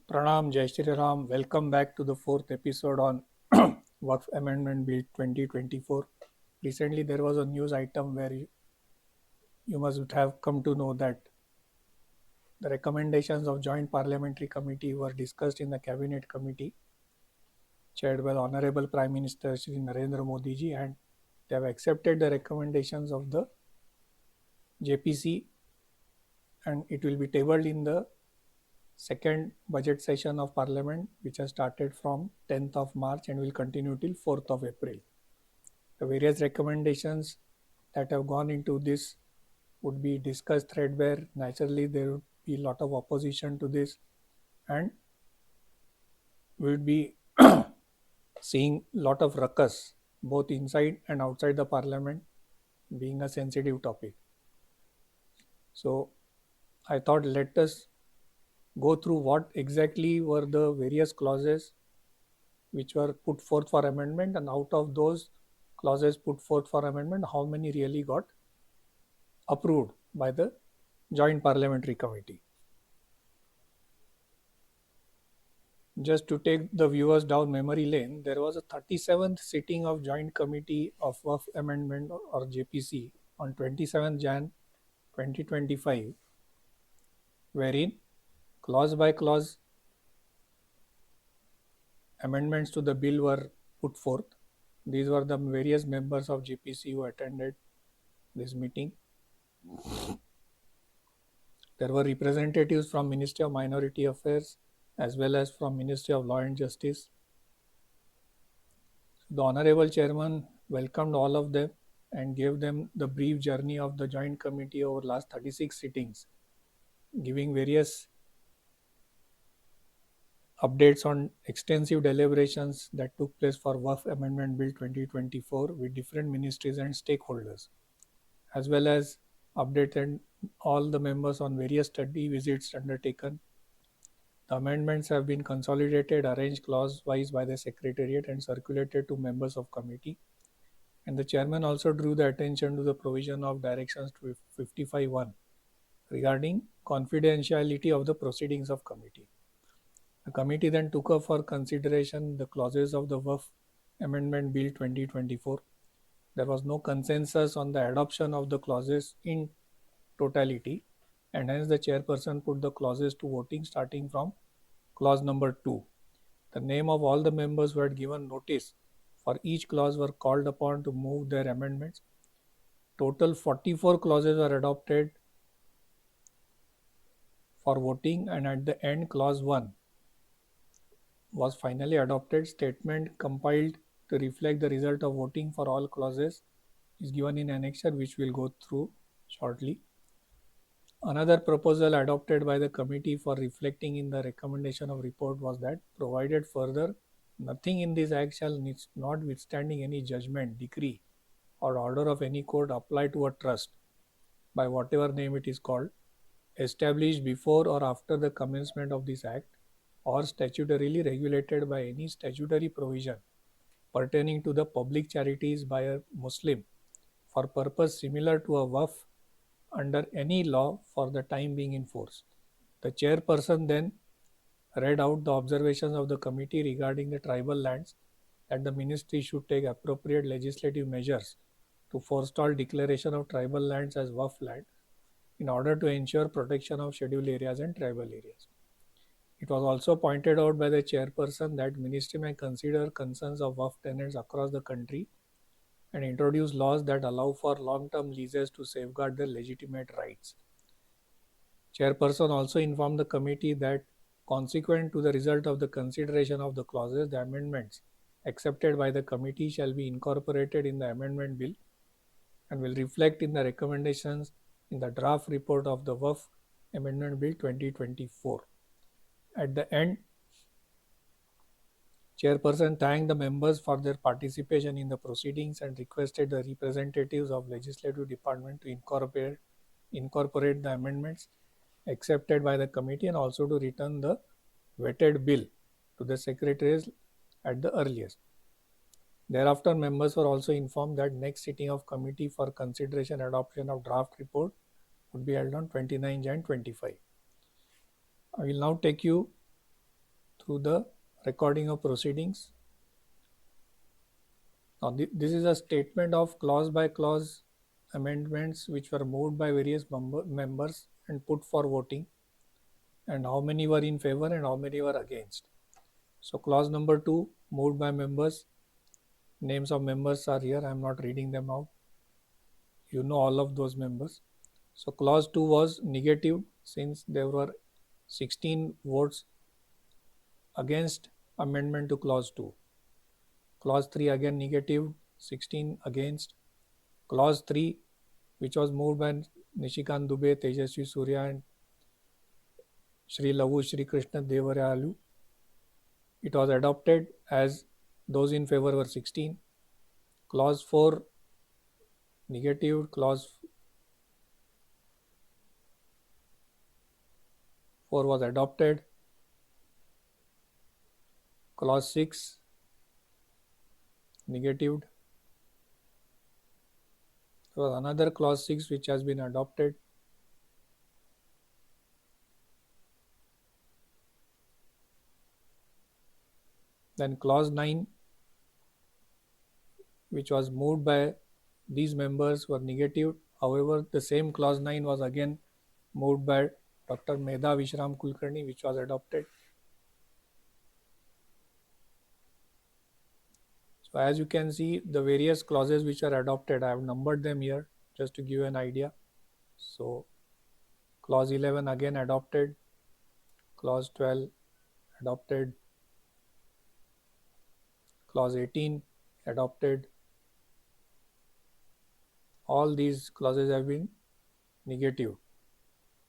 Pranam, Jai Shri Ram. Welcome back to the fourth episode on Waqf Amendment Bill 2024. Recently, there was a news item where you must have come to know that the recommendations of Joint Parliamentary Committee were discussed in the Cabinet Committee, chaired by the Honorable Prime Minister Shri Narendra Modi ji, and they have accepted the recommendations of the JPC, and it will be tabled in the second budget session of Parliament, which has started from 10th of March and will continue till 4th of April. The various recommendations that have gone into this would be discussed threadbare. Naturally, there would be a lot of opposition to this, and we would be seeing a lot of ruckus both inside and outside the Parliament, being a sensitive topic. So I thought let us go through what exactly were the various clauses which were put forth for amendment, and out of those clauses put forth for amendment, how many really got approved by the Joint Parliamentary Committee. Just to take the viewers down memory lane, there was a 37th sitting of Joint Committee of Waqf Amendment or JPC on 27th Jan 2025, wherein clause by clause amendments to the bill were put forth. These were the various members of JPC who attended this meeting. There were representatives from Ministry of Minority Affairs as well as from Ministry of Law and Justice. The Honorable Chairman welcomed all of them and gave them the brief journey of the Joint Committee over last 36 sittings, giving various updates on extensive deliberations that took place for Waqf Amendment Bill 2024 with different ministries and stakeholders, as well as updated all the members on various study visits undertaken. The amendments have been consolidated, arranged clause-wise by the Secretariat and circulated to members of committee. And the chairman also drew the attention to the provision of Directions 55(1) regarding confidentiality of the proceedings of committee. The committee then took up for consideration the clauses of the Waqf Amendment Bill 2024. There was no consensus on the adoption of the clauses in totality, and hence the chairperson put the clauses to voting starting from clause number 2. The name of all the members who had given notice for each clause were called upon to move their amendments. Total 44 clauses were adopted for voting, and at the end clause 1 was finally adopted. Statement compiled to reflect the result of voting for all clauses is given in annexure, which we'll go through shortly. Another proposal adopted by the committee for reflecting in the recommendation of report was that, provided further, nothing in this act shall, notwithstanding any judgment, decree, or order of any court, apply to a trust, by whatever name it is called, established before or after the commencement of this act, or statutorily regulated by any statutory provision pertaining to the public charities by a Muslim for purpose similar to a Waqf under any law for the time being in force. The chairperson then read out the observations of the committee regarding the tribal lands, that the ministry should take appropriate legislative measures to forestall declaration of tribal lands as Waqf land in order to ensure protection of scheduled areas and tribal areas. It was also pointed out by the chairperson that ministry may consider concerns of Waqf tenants across the country and introduce laws that allow for long-term leases to safeguard their legitimate rights. Chairperson also informed the committee that, consequent to the result of the consideration of the clauses, the amendments accepted by the committee shall be incorporated in the amendment bill and will reflect in the recommendations in the draft report of the Waqf Amendment Bill 2024. At the end, Chairperson thanked the members for their participation in the proceedings and requested the representatives of Legislative Department to incorporate the amendments accepted by the committee and also to return the vetted bill to the secretaries at the earliest. Thereafter, members were also informed that next sitting of committee for consideration and adoption of draft report would be held on 29 Jan 25. I will now take you through the recording of proceedings. Now, this is a statement of clause by clause amendments which were moved by various members and put for voting, and how many were in favor and how many were against. So clause number 2 moved by members. Names of members are here. I am not reading them out. You know all of those members. So clause 2 was negative since there were 16 votes against amendment to clause 2. Clause 3 again negative, 16 against. Clause 3, which was moved by Nishikant Dubey, Tejasvi Surya and Shri Lavu Shri Krishna Devarayalu, it was adopted as those in favor were 16. Clause 4 negative, clause 4 was adopted. Clause 6 negatived. There was another clause 6 which has been adopted. Then clause 9, which was moved by these members, were negative. However, the same clause 9 was again moved by Dr. Medha Vishram Kulkarni, which was adopted. So as you can see, the various clauses which are adopted, I have numbered them here just to give you an idea. So clause 11 again adopted, clause 12 adopted, clause 18 adopted. All these clauses have been negative.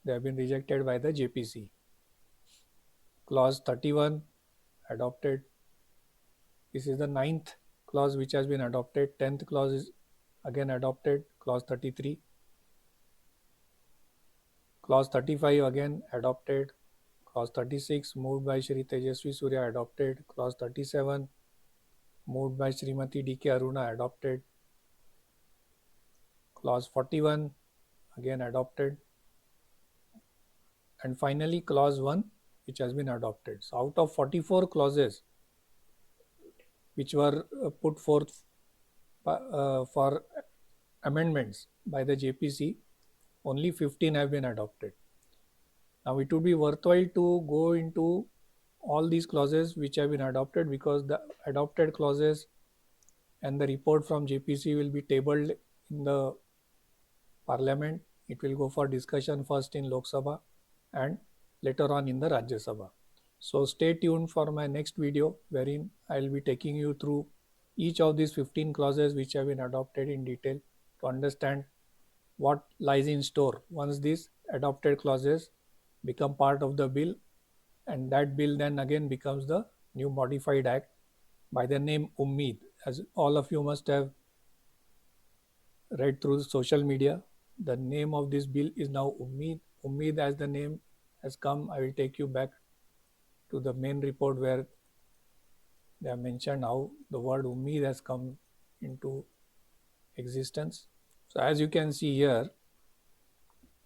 They have been rejected by the JPC. Clause 31 adopted. This is the 9th clause which has been adopted. 10th clause is again adopted. Clause 33. Clause 35 again adopted. Clause 36 moved by Shri Tejasvi Surya adopted. Clause 37 moved by Srimati D.K. Aruna adopted. Clause 41 again adopted. And finally clause 1 which has been adopted. So out of 44 clauses which were put forth for amendments by the JPC, only 15 have been adopted. Now it would be worthwhile to go into all these clauses which have been adopted, because the adopted clauses and the report from JPC will be tabled in the Parliament. It will go for discussion first in Lok Sabha and later on in the Rajya Sabha. So stay tuned for my next video, wherein I will be taking you through each of these 15 clauses which have been adopted in detail to understand what lies in store once these adopted clauses become part of the bill, and that bill then again becomes the new modified act by the name Ummeed. As all of you must have read through social media, the name of this bill is now Ummeed. Ummeed as the name has come. I will take you back to the main report where they have mentioned how the word Ummeed has come into existence. So as you can see here,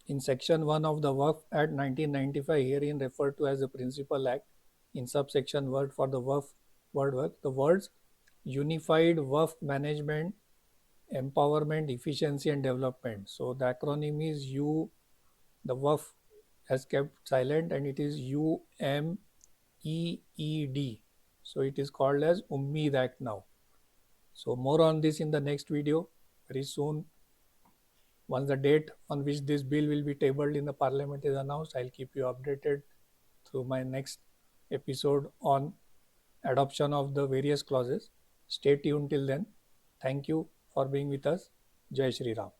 in section 1 of the Waqf Act 1995, herein referred to as the Principal Act, in subsection word for the Waqf word, the words Unified Waqf Management, Empowerment, Efficiency and Development. So the acronym is U. The Waqf has kept silent and it is UMEED. So it is called as Ummeed Act now. So more on this in the next video very soon. Once the date on which this bill will be tabled in the Parliament is announced, I'll keep you updated through my next episode on adoption of the various clauses. Stay tuned till then. Thank you for being with us. Jai Shri Ram.